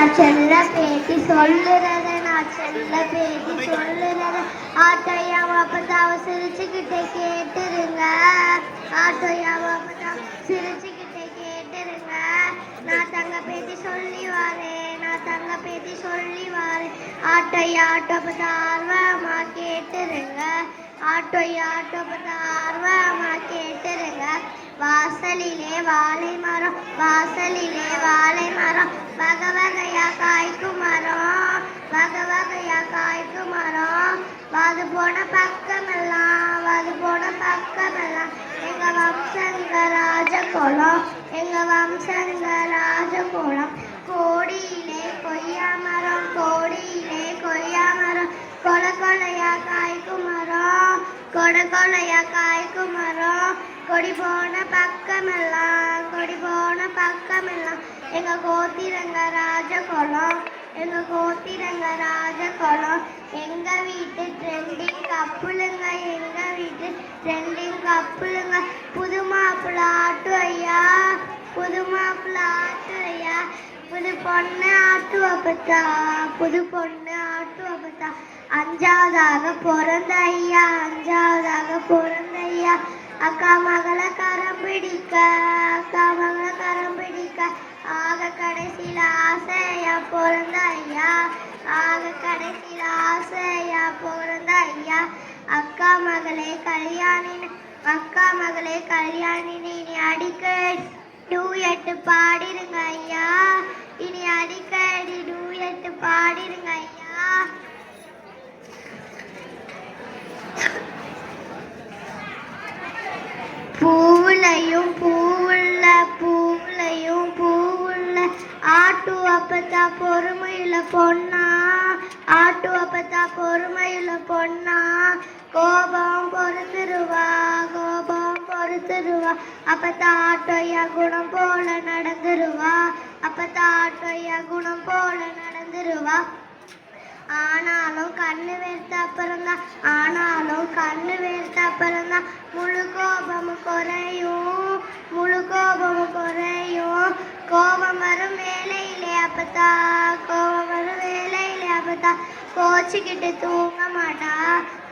நான் செல்ல பேட்டி சொல்லுறத நான் செல்ல பேட்டி சொல்லுறத ஆட்டையா அப்பதாவ சிரிச்சுக்கிட்டே கேட்டுருங்க ஆட்டையா அப்பதாவ சிரிச்சுக்கிட்டே கேட்டுருங்க நான் தங்க பேட்டி சொல்லி வாரேன் நான் தங்க பேட்டி சொல்லி வாரேன் ஆட்டையா ஆட்டப்பதார்வமா கேட்டுருங்க ஆட்டையா ஆட்டப்பதார்வமா கேட்டுருங்க வாசலிலே வாழை மரம் வாசலிலே வாழை மரம் வகை வகையா காய்க்கும் மரம் வகை வகையா காய்க்கும் மரம் வாது போன பக்கமெல்லாம் வாது போன பக்கமெல்லாம் எங்க வம்சங்க ராஜகுலம் எங்க வம்சங்க ராஜகுலம் கோடியிலே கொய்யா மரம் கோடியிலே கொய்யா மரம் கொலை கொலையா காய்க்கும் மரம் கொடை கொலையா காய்க்கும் மரம் கொடி போன பக்கமெல்லாம் கொடி போன பக்கமெல்லாம் எங்க கோத்திரங்க ராஜகுலம் எங்க கோத்திரங்க ராஜகுலம் எங்க வீட்டு ட்ரெண்டிங் கப்புளுங்க எங்க வீட்டு ட்ரெண்டிங் கப்புளுங்க புது மாப்பிள்ள ஆட்டு ஐயா புது மாப்பிள்ள ஆட்டு ஐயா புது பொண்ணு ஆட்டுவப்பத்தா புது பொண்ணு ஆட்டுவப்பத்தா அஞ்சாவதாக பிறந்த ஐயா அஞ்சாவதாக பிறந்த ஐயா அக்கா மகளை கரம் பிடிக்க அக்கா மகளை கரம் பிடிக்க ஆக கடைசியில் ஆசையா பிறந்த ஐயா ஆக கடைசியில் ஆசையா பிறந்த ஐயா அக்கா மகளே கல்யாணின்னு அக்கா மகளே கல்யாணின்னு இனி அடிக்கடி டூயட்டு பாடிடுங்க ஐயா இனி அடிக்கடி டூயட்டு பாடிடுங்க ஐயா பூவுலையும் பூவுள்ள பூவுலையும் பூவுள்ள ஆட்டு அப்பத்தா பொறுமையில பொண்ணா ஆட்டு அப்பத்தா பொறுமையில பொண்ணா கோபம் பொறுத்துருவா கோபம் பொறுத்துருவா அப்பத்தா ஆட்டோயா குணம் போல நடந்துருவா அப்பத்தா ஆட்டோயா குணம் போல நடந்துருவா ஆனாலும் கண்ணு வேர்த்த அப்புறம்தான் ஆனாலும் கண்ணு வேர்த்த அப்புறம்தான் முழு கோபமும் குறையும் முழு கோபமும் குறையும் கோபம் வரும் வேலையிலே அப்பத்தா கோபம் வரும் வேலையிலே அப்பத்தா கோச்சிக்கிட்டு தூங்க மாட்டா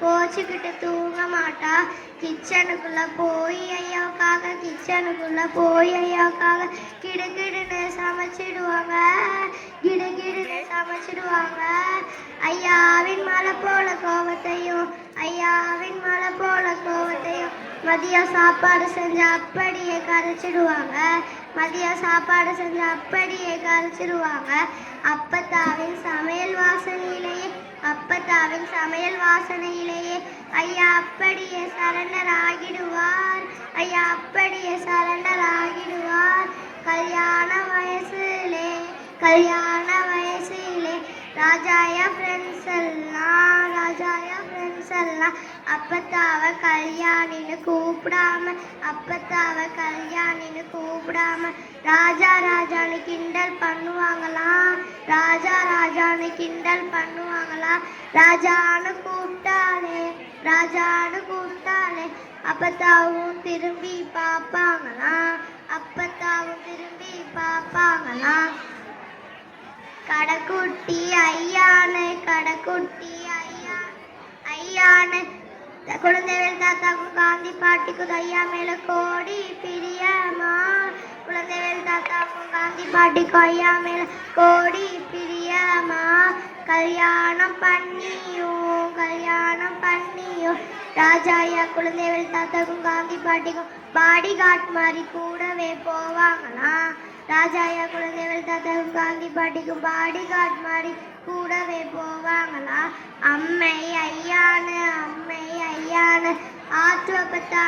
கோச்சிக்கிட்டு தூங்க மாட்டா கிச்சனுக்குள்ள போய் ஐயாவுக்காக கிச்சனுக்குள்ள போய் ஐயாவுக்காக கிடுகிடுன்னு சமைச்சிடுவாங்க கிடுகிடுன்னு சமைச்சிடுவாங்க ஐயாவின் மலை போல கோவத்தையும் ஐயாவின் மலை போல கோவத்தையும் மதியம் சாப்பாடு செஞ்சு அப்படியே கரைச்சிடுவாங்க மதியம் சாப்பாடு செஞ்சு அப்படியே கரைச்சிடுவாங்க அப்பத்தாவின் சமையல் வாசனையிலேயே அப்பத்தாவின் சமையல் வாசனையிலேயே ஐயா அப்படியே சரண்டர் ஆகிடுவார் ஐயா அப்படியே சரண்டர் ஆகிடுவார் கல்யாண வயசுலே ராஜாயா ஃப்ரெண்ட்ஸ் எல்லாம் அப்பத்தாவ கல்யாணின்னு கூப்பிடாம அப்பத்தாவ கல்யாணின்னு கூப்பிடாம ராஜா ராஜான்னு கிண்டல் பண்ணுவாங்களாம் ராஜா ராஜான்னு கிண்டல் பண்ணுவாங்களாம் ராஜான்னு கூப்பிட்டாலே அப்பத்தாவும் திரும்பி பார்ப்பாங்களாம் அப்பத்தாவும் திரும்பி பார்ப்பாங்களாம் கடைக்குட்டி ஐயானு கடைக்குட்டி ஐயானு குழந்தைகள் தாத்தாக்கும் காந்தி பாட்டிக்கும் ஐயா மேல கோடி பிரியமா குழந்தைகள் தாத்தாக்கும் காந்தி பாட்டிக்கும் ஐயா மேல கோடி பிரியமா கல்யாணம் பண்ணியும் ராஜா ஐயா குழந்தைகள் தாத்தாக்கும் காந்தி பாட்டிக்கும் பாடி காட் மாதிரி கூடவே போவாங்களாம் ராஜா ஐயா குழந்தைகள் தாத்தாக்கும் காந்தி பாட்டிக்கும் பாடி காட் மாதிரி கூடவே போவாங்களா அம்மை ஐயானு ஆட்டோ பத்தா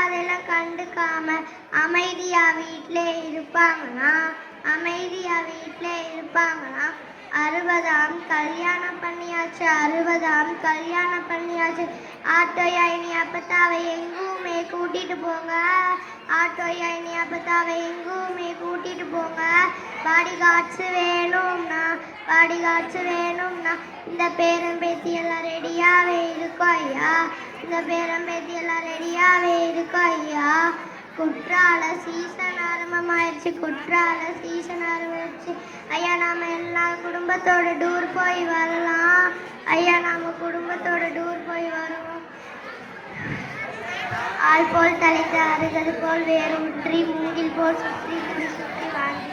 அதெல்லாம் கண்டுக்காம அமைதியா வீட்டிலே இருப்பாங்களாம் 60ஆம் கல்யாணம் பண்ணியாச்சு ஆட்டோயா இனி அப்பத்தாவை எங்குமே கூட்டிட்டு போங்க ஆட்டோயா இனி அப்பத்தாவை எங்குமே கூட்டிட்டு போங்க பாடி காட்ஸ் வேணும்னா இந்த பேரம்பேத்தி எல்லாம் ரெடியாவே இருக்கும் ஐயா குற்றால சீசன் ஆரம்பமாயிருச்சு, குற்றால சீசன் ஆரம்பிச்சு. ஐயா நாம எல்லாம் குடும்பத்தோட டூர் போய் வரலாம். ஐயா நாம குடும்பத்தோட டூர் போய் வருவோம். ஆள் போல் தலைத்து அருகது போல் வேறு ஊற்றி மூங்கில் போல் சுற்றி சுற்றி வாங்கி